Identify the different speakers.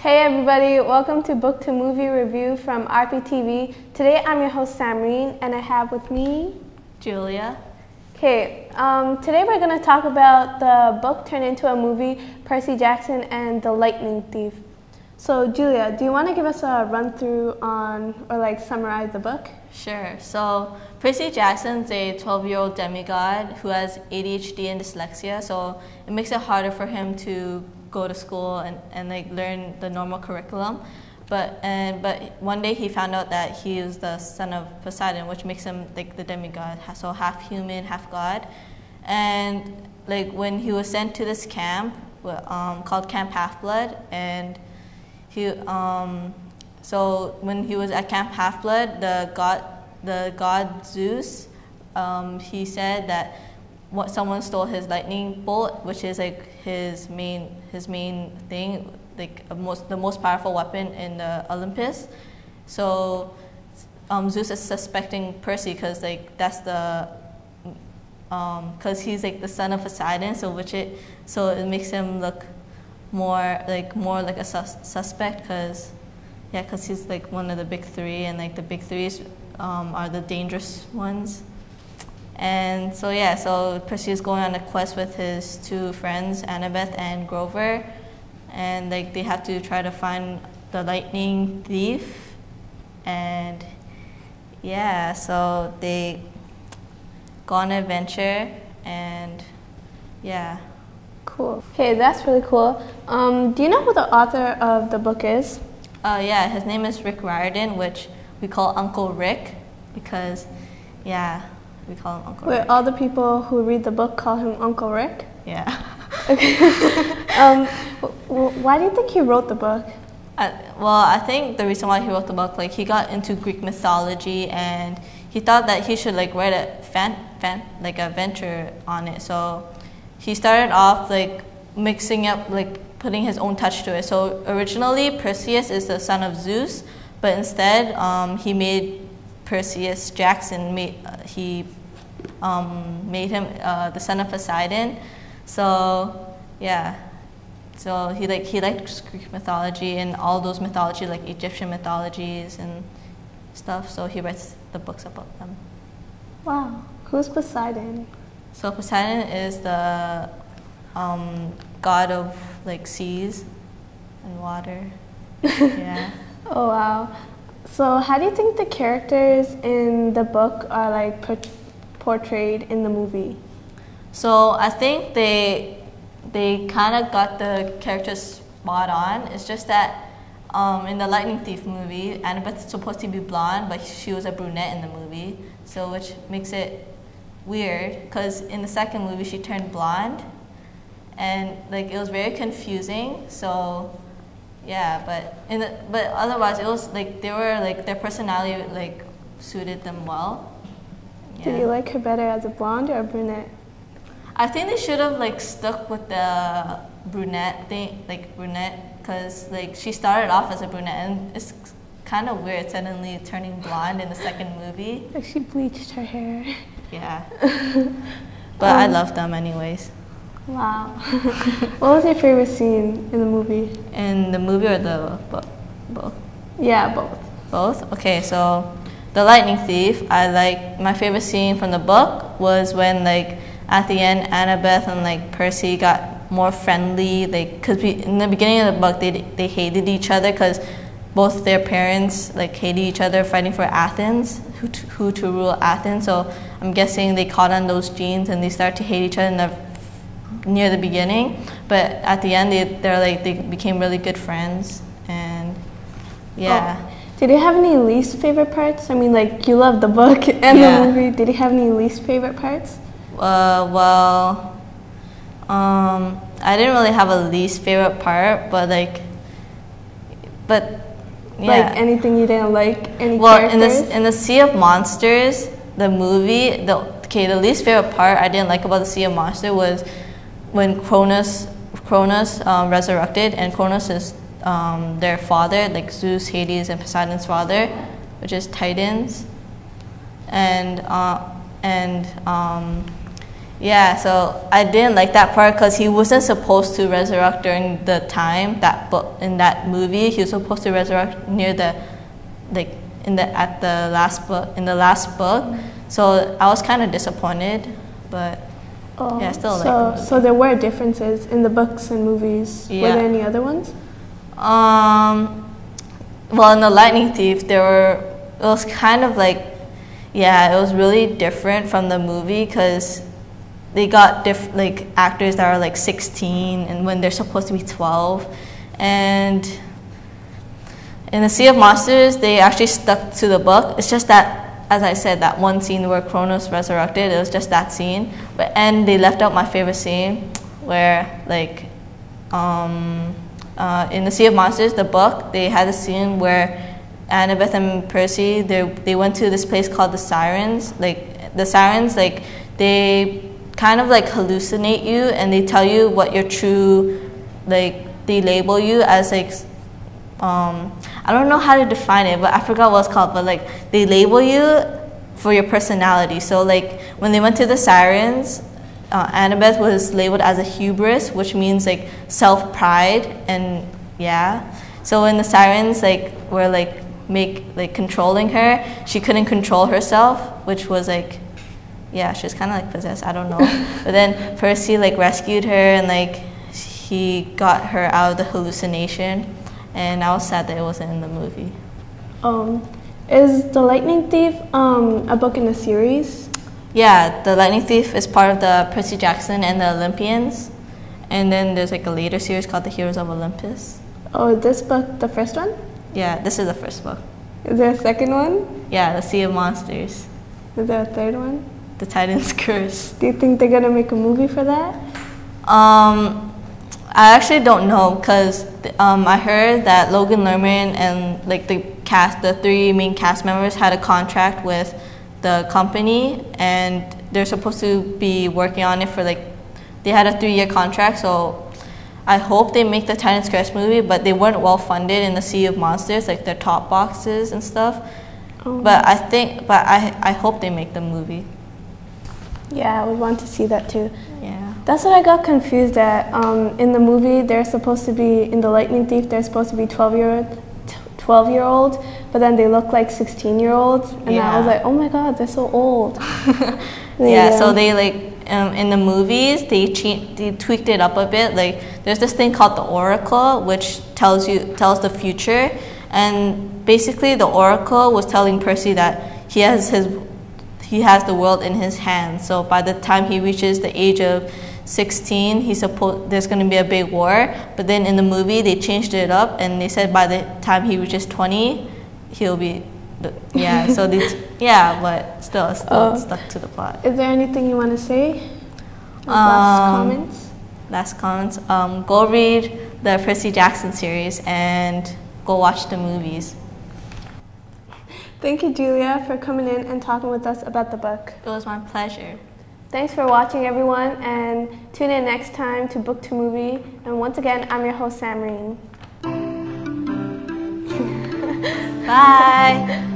Speaker 1: Hey everybody, welcome to Book to Movie Review from RPTV. Today I'm your host Samreen and I have with me
Speaker 2: Julia.
Speaker 1: Okay, today we're going to talk about the book turned into a movie, Percy Jackson and the Lightning Thief. So Julia, do you want to give us a run through on or summarize the book?
Speaker 2: Sure. So Percy Jackson's a 12-year-old demigod who has ADHD and dyslexia, so it makes it harder for him to go to school and learn the normal curriculum. But one day he found out that he is the son of Poseidon, which makes him the demigod, so half human, half god. And when he was sent to this camp called Camp Half-Blood, and so when he was at Camp Half-Blood, the god Zeus, he said that someone stole his lightning bolt, which is his main thing, the most powerful weapon in the Olympus. So Zeus is suspecting Percy because that's the because he's the son of Poseidon, so it makes him look more like a suspect because he's one of the big three, and the big threes are the dangerous ones. And so Percy is going on a quest with his two friends, Annabeth and Grover, and they have to try to find the lightning thief. And so they go on an adventure, and
Speaker 1: Cool. Okay, that's really cool. Do you know who the author of the book is?
Speaker 2: His name is Rick Riordan, which we call Uncle Rick because we call him Uncle Rick.
Speaker 1: All the people who read the book call him Uncle Rick?
Speaker 2: Yeah.
Speaker 1: Okay. Why do you think he wrote the book?
Speaker 2: I think the reason why he wrote the book, he got into Greek mythology, and he thought that he should write a venture on it. So he started off mixing up, putting his own touch to it. So originally Perseus is the son of Zeus, but instead he made Perseus Jackson. He made him the son of Poseidon. So so he liked Greek mythology and all those mythology, Egyptian mythologies and stuff. So he writes the books about them.
Speaker 1: Wow, who's Poseidon?
Speaker 2: So Poseidon is the god of seas and water. Yeah.
Speaker 1: Oh wow. So how do you think the characters in the book are portrayed in the movie?
Speaker 2: So I think they kind of got the characters spot on. It's just that in the Lightning Thief movie, Annabeth's supposed to be blonde, but she was a brunette in the movie, so which makes it weird because in the second movie she turned blonde, and it was very confusing. So but otherwise it was they were their personality suited them well. Yeah.
Speaker 1: Did you like her better as a blonde or a brunette?
Speaker 2: I think they should have stuck with the brunette thing, brunette, because she started off as a brunette, and it's kind of weird suddenly turning blonde in the second movie.
Speaker 1: She bleached her hair.
Speaker 2: Yeah. But I love them anyways.
Speaker 1: Wow. What was your favorite scene in the movie?
Speaker 2: In the movie or the book? Both?
Speaker 1: Yeah, both.
Speaker 2: Both? Okay, so the Lightning Thief, my favorite scene from the book was when at the end Annabeth and Percy got more friendly, because in the beginning of the book they hated each other because both their parents hated each other, fighting for Athens, who to rule Athens. So I'm guessing they caught on those genes and they started to hate each other near the beginning, but at the end they became really good friends. And
Speaker 1: did you have any least favorite parts? I mean, you love the book and the movie. Did you have any least favorite parts?
Speaker 2: I didn't really have a least favorite part, but
Speaker 1: anything you didn't like? Any
Speaker 2: characters? in the Sea of Monsters, the movie, the least favorite part I didn't like about the Sea of Monsters was when Cronus resurrected, and Cronus is their father, Zeus, Hades, and Poseidon's father, which is Titans, and Yeah, so I didn't like that part because he wasn't supposed to resurrect during the time that book in that movie. He was supposed to resurrect near the, like at the last book in the last book. So I was kind of disappointed, but yeah, I still like the movie.
Speaker 1: So there were differences in the books and movies.
Speaker 2: Yeah.
Speaker 1: Were there any other ones?
Speaker 2: Well, in the Lightning Thief, it was kind of like, yeah, it was really different from the movie because they got like actors that are like 16 and when they're supposed to be 12. And in the Sea of Monsters, they actually stuck to the book. It's just that, as I said, that one scene where Kronos resurrected, it was just that scene. And they left out my favorite scene where, like, in the Sea of Monsters, the book, they had a scene where Annabeth and Percy, they went to this place called the Sirens. Like, the Sirens, like, they kind of like hallucinate you and they tell you what your true, like, they label you as like, I don't know how to define it, but I forgot what it's called, but like, they label you for your personality. So like, when they went to the Sirens, Annabeth was labeled as a hubris, which means like self-pride, and yeah. So when the Sirens like were like controlling her, she couldn't control herself, which was like, yeah, she was kind of like possessed, I don't know. But then Percy like rescued her and like he got her out of the hallucination, and I was sad that it wasn't in the movie.
Speaker 1: Is The Lightning Thief a book in a series?
Speaker 2: Yeah, The Lightning Thief is part of the Percy Jackson and the Olympians. And then there's like a later series called The Heroes of Olympus.
Speaker 1: Oh, this book, the first one?
Speaker 2: Yeah, this is the first book.
Speaker 1: Is there a second one?
Speaker 2: Yeah, The Sea of Monsters.
Speaker 1: Is there a third one?
Speaker 2: The Titan's Curse.
Speaker 1: Do you think they're gonna make a movie for that?
Speaker 2: I actually don't know because I heard that Logan Lerman and like the three main cast members had a contract with the company and they're supposed to be working on it for like, they had a 3-year contract, so I hope they make the Titan's Curse movie, but they weren't well funded in the Sea of Monsters, like their top boxes and stuff. But I hope they make the movie.
Speaker 1: Yeah, I would want to see that too.
Speaker 2: Yeah.
Speaker 1: That's what I got confused at. In the movie, they're supposed to be, in The Lightning Thief, they're supposed to be 12-year-olds, but then they look like 16-year-olds. And I was like, oh my god, they're so old.
Speaker 2: Yeah, so they like, in the movies, they tweaked it up a bit. Like, there's this thing called the Oracle, which tells the future. And basically, the Oracle was telling Percy that he has the world in his hands. So by the time he reaches the age of 16, there's going to be a big war. But then in the movie, they changed it up, and they said by the time he reaches 20, he'll be, yeah. So but still stuck to the plot.
Speaker 1: Is there anything you want to say? Last comments.
Speaker 2: Go read the Percy Jackson series and go watch the movies.
Speaker 1: Thank you, Julia, for coming in and talking with us about the book.
Speaker 2: It was my pleasure.
Speaker 1: Thanks for watching, everyone, and tune in next time to Book to Movie. And once again, I'm your host, Samreen.
Speaker 2: Bye.